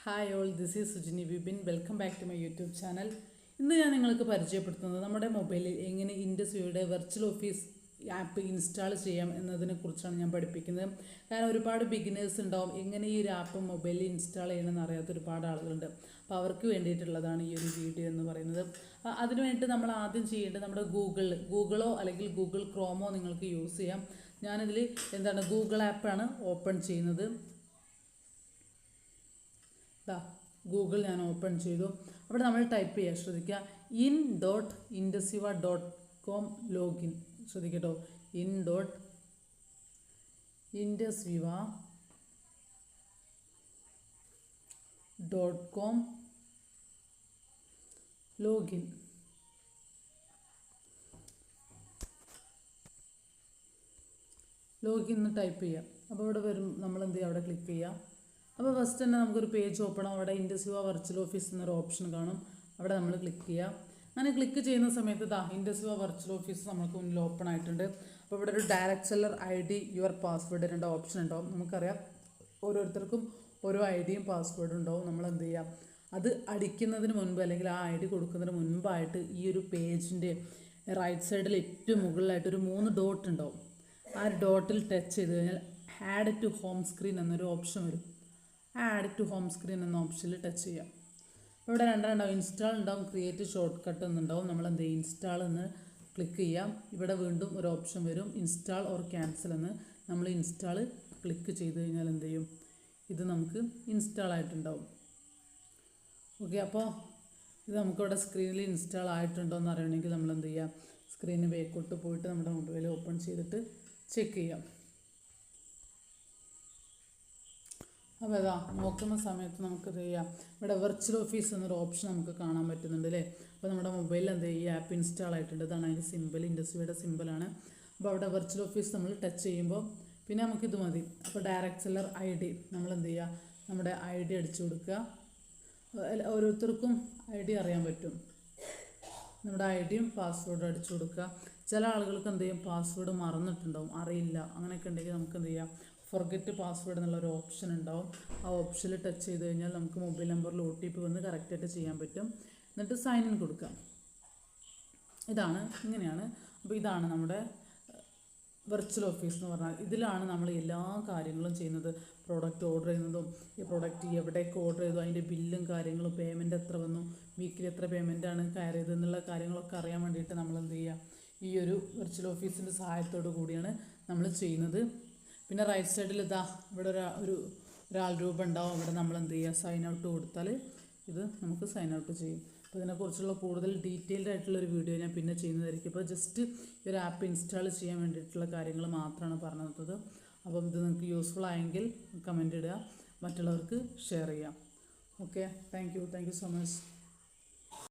Hi all, this is Sujini Vipin. Welcome back to my YouTube channel. ഇന്ന് ഞാൻ നിങ്ങൾക്ക് പരിചയപ്പെടുത്തുന്നത് നമ്മുടെ മൊബൈലിൽ എങ്ങനെ ഇൻഡസ്വിയുടെ വെർച്വൽ ഓഫീസ് ആപ്പ് ഇൻസ്റ്റാൾ ചെയ്യാം എന്നതിനെക്കുറിച്ചാണ് ഞാൻ പഠിപ്പിക്കുന്നത്. കാരണം ഒരുപാട് ബിഗിനേഴ്സ് ഉണ്ടാവും, എങ്ങനെ ഈ ഒരു ആപ്പ് മൊബൈലിൽ ഇൻസ്റ്റാൾ ചെയ്യണമെന്ന് അറിയാത്ത ഒരുപാട് ആളുകളുണ്ട്. അപ്പോൾ അവർക്ക് വേണ്ടിയിട്ടുള്ളതാണ് ഈ ഒരു വീഡിയോ എന്ന് പറയുന്നത്. അതിനു വേണ്ടി നമ്മൾ ആദ്യം ചെയ്യേണ്ടത് നമ്മുടെ ഗൂഗിളോ അല്ലെങ്കിൽ ഗൂഗിൾ ക്രോമോ നിങ്ങൾക്ക് യൂസ് ചെയ്യാം. ഞാനിതിൽ ഗൂഗിൾ ആപ്പാണ് ഓപ്പൺ ചെയ്യുന്നത്. ഗൂഗിൾ ഞാൻ ഓപ്പൺ ചെയ്തു. അവിടെ നമ്മൾ ടൈപ്പ് ചെയ്യുക, ശ്രദ്ധിക്കുക, in.indusviva.com ലോഗിൻ. ശ്രദ്ധിക്കട്ടോ, in.indusviva.com ലോഗിൻ. ലോഗിൻ എന്ന് ടൈപ്പ് ചെയ്യുക. അപ്പോൾ ഇവിടെ വരും, നമ്മൾ എന്ത് ചെയ്യുക, അവിടെ ക്ലിക്ക് ചെയ്യുക. അപ്പോൾ ഫസ്റ്റ് തന്നെ നമുക്കൊരു പേജ് ഓപ്പൺ ആവും. അവിടെ ഇൻഡസ്വിവ വെർച്വൽ ഓഫീസ് എന്നൊരു ഓപ്ഷൻ കാണും. അവിടെ നമ്മൾ ക്ലിക്ക് ചെയ്യുക. അങ്ങനെ ക്ലിക്ക് ചെയ്യുന്ന സമയത്ത് ഇൻഡസ്വിവ വെർച്വൽ ഓഫീസ് നമുക്ക് മുന്നിൽ ഓപ്പൺ ആയിട്ടുണ്ട്. അപ്പോൾ ഇവിടെ ഒരു direct seller ID, your password, രണ്ട് ഓപ്ഷൻ ഉണ്ടാവും. നമുക്കറിയാം ഓരോരുത്തർക്കും ഓരോ IDയും പാസ്വേഡും ഉണ്ടാവും. നമ്മൾ എന്ത് ചെയ്യുക, അത് അടിക്കുന്നതിന് മുൻപ് അല്ലെങ്കിൽ ആ ID കൊടുക്കുന്നതിന് മുൻപായിട്ട് ഈ ഒരു പേജിൻ്റെ റൈറ്റ് സൈഡിൽ ഏറ്റവും മുകളിലായിട്ടൊരു 3 ഡോട്ട് ഉണ്ടാവും. ആ ഒരു ഡോട്ടിൽ ടച്ച് ചെയ്ത് കഴിഞ്ഞാൽ ആഡ് ടു ഹോം സ്ക്രീൻ എന്നൊരു ഓപ്ഷൻ വരും. ആഡ് ടു ഹോം സ്ക്രീൻ എന്ന ഓപ്ഷനിൽ ടച്ച് ചെയ്യാം. ഇവിടെ രണ്ടെണ്ണം ഇൻസ്റ്റാൾ ഉണ്ടാവും, ക്രിയേറ്റ് ഷോർട്ട് കട്ട് എന്നുണ്ടാവും. നമ്മൾ എന്ത് ചെയ്യും, ഇൻസ്റ്റാൾ എന്ന് ക്ലിക്ക് ചെയ്യാം. ഇവിടെ വീണ്ടും ഒരു ഓപ്ഷൻ വരും, ഇൻസ്റ്റാൾ ഓർ ക്യാൻസൽ എന്ന്. നമ്മൾ ഇൻസ്റ്റാൾ ക്ലിക്ക് ചെയ്ത് കഴിഞ്ഞാൽ എന്ത് ചെയ്യും, ഇത് നമുക്ക് ഇൻസ്റ്റാൾ ആയിട്ടുണ്ടാവും. ഓക്കെ, അപ്പോൾ ഇത് നമുക്കിവിടെ സ്ക്രീനിൽ ഇൻസ്റ്റാൾ ആയിട്ടുണ്ടോ എന്ന് അറിയണമെങ്കിൽ നമ്മൾ എന്ത് ചെയ്യാം, സ്ക്രീനിന് ബാക്കോട്ട് പോയിട്ട് നമ്മുടെ മൊബൈൽ ഓപ്പൺ ചെയ്തിട്ട് ചെക്ക് ചെയ്യാം. അപ്പോൾ നോക്കുന്ന സമയത്ത് നമുക്കത് ചെയ്യാം. ഇവിടെ വെർച്വൽ ഓഫീസ് എന്നൊരു ഓപ്ഷൻ നമുക്ക് കാണാൻ പറ്റുന്നുണ്ട് അല്ലേ. അപ്പോൾ നമ്മുടെ മൊബൈലിൽ എന്ത് ഈ ആപ്പ് ഇൻസ്റ്റാൾ ആയിട്ടുണ്ട്. ഇതാണ് അതിൻ്റെ സിമ്പിൾ, ഇൻഡസ്വിയുടെ സിമ്പിളാണ്. അപ്പോൾ അവിടെ വെർച്വൽ ഓഫീസ് നമ്മൾ ടച്ച് ചെയ്യുമ്പോൾ പിന്നെ നമുക്കിത് മതി. അപ്പോൾ ഡയറക്റ്റ് സെല്ലർ ID നമ്മൾ എന്ത് ചെയ്യുക, നമ്മുടെ ID അടിച്ചു കൊടുക്കുക. ഓരോരുത്തർക്കും ID അറിയാൻ പറ്റും. നമ്മുടെ IDയും പാസ്വേഡും അടിച്ചു കൊടുക്കുക. ചില ആളുകൾക്ക് എന്ത് ചെയ്യും, പാസ്വേഡ് മറന്നിട്ടുണ്ടാവും, അറിയില്ല. അങ്ങനെയൊക്കെ ഉണ്ടെങ്കിൽ നമുക്ക് എന്ത് ചെയ്യാം, ഫൊർഗെറ്റ് പാസ്വേഡ് എന്നുള്ളൊരു ഓപ്ഷൻ ഉണ്ടാവും. ആ ഓപ്ഷനിൽ ടച്ച് ചെയ്ത് കഴിഞ്ഞാൽ നമുക്ക് മൊബൈൽ നമ്പറിൽ OTP വന്ന് കറക്റ്റായിട്ട് ചെയ്യാൻ പറ്റും. എന്നിട്ട് സൈൻ ഇൻ കൊടുക്കാം. ഇങ്ങനെയാണ്. അപ്പോൾ ഇതാണ് നമ്മുടെ വെർച്വൽ ഓഫീസ് എന്ന് പറഞ്ഞാൽ. ഇതിലാണ് നമ്മൾ എല്ലാ കാര്യങ്ങളും ചെയ്യുന്നത്. പ്രോഡക്റ്റ് ഓർഡർ ചെയ്യുന്നതും, ഈ പ്രോഡക്റ്റ് എവിടേക്ക് ഓർഡർ ചെയ്തു, അതിൻ്റെ ബില്ലും കാര്യങ്ങളും, പേയ്മെൻറ്റ് എത്ര വന്നു, വീക്കിലി എത്ര പേയ്മെൻറ്റാണ് കയറിയത് എന്നുള്ള കാര്യങ്ങളൊക്കെ അറിയാൻ വേണ്ടിയിട്ട് നമ്മൾ എന്ത് ചെയ്യുക, ഈ ഒരു വെർച്വൽ ഓഫീസിൻ്റെ സഹായത്തോടു കൂടിയാണ് നമ്മൾ ചെയ്യുന്നത്. പിന്നെ റൈറ്റ് സൈഡിൽ ഇവിടെ ഒരാൾ രൂപം ഉണ്ടാവും. അവിടെ നമ്മൾ എന്ത് ചെയ്യുക, സൈൻ ഔട്ട് കൊടുത്താൽ ഇത് നമുക്ക് സൈൻ ഔട്ട് ചെയ്യും. അപ്പോൾ ഇതിനെക്കുറിച്ചുള്ള കൂടുതൽ ഡീറ്റെയിൽഡ് ആയിട്ടുള്ളൊരു വീഡിയോ ഞാൻ പിന്നെ ചെയ്യുന്നതായിരിക്കും. ഇപ്പോൾ ജസ്റ്റ് ഈ ഒരു ആപ്പ് ഇൻസ്റ്റാൾ ചെയ്യാൻ വേണ്ടിയിട്ടുള്ള കാര്യങ്ങൾ മാത്രമാണ് പറഞ്ഞു തന്നത്. അപ്പം ഇത് നിങ്ങൾക്ക് യൂസ്ഫുൾ ആയെങ്കിൽ കമൻ്റ് ഇടുക, മറ്റുള്ളവർക്ക് ഷെയർ ചെയ്യാം. Okay, thank you so much.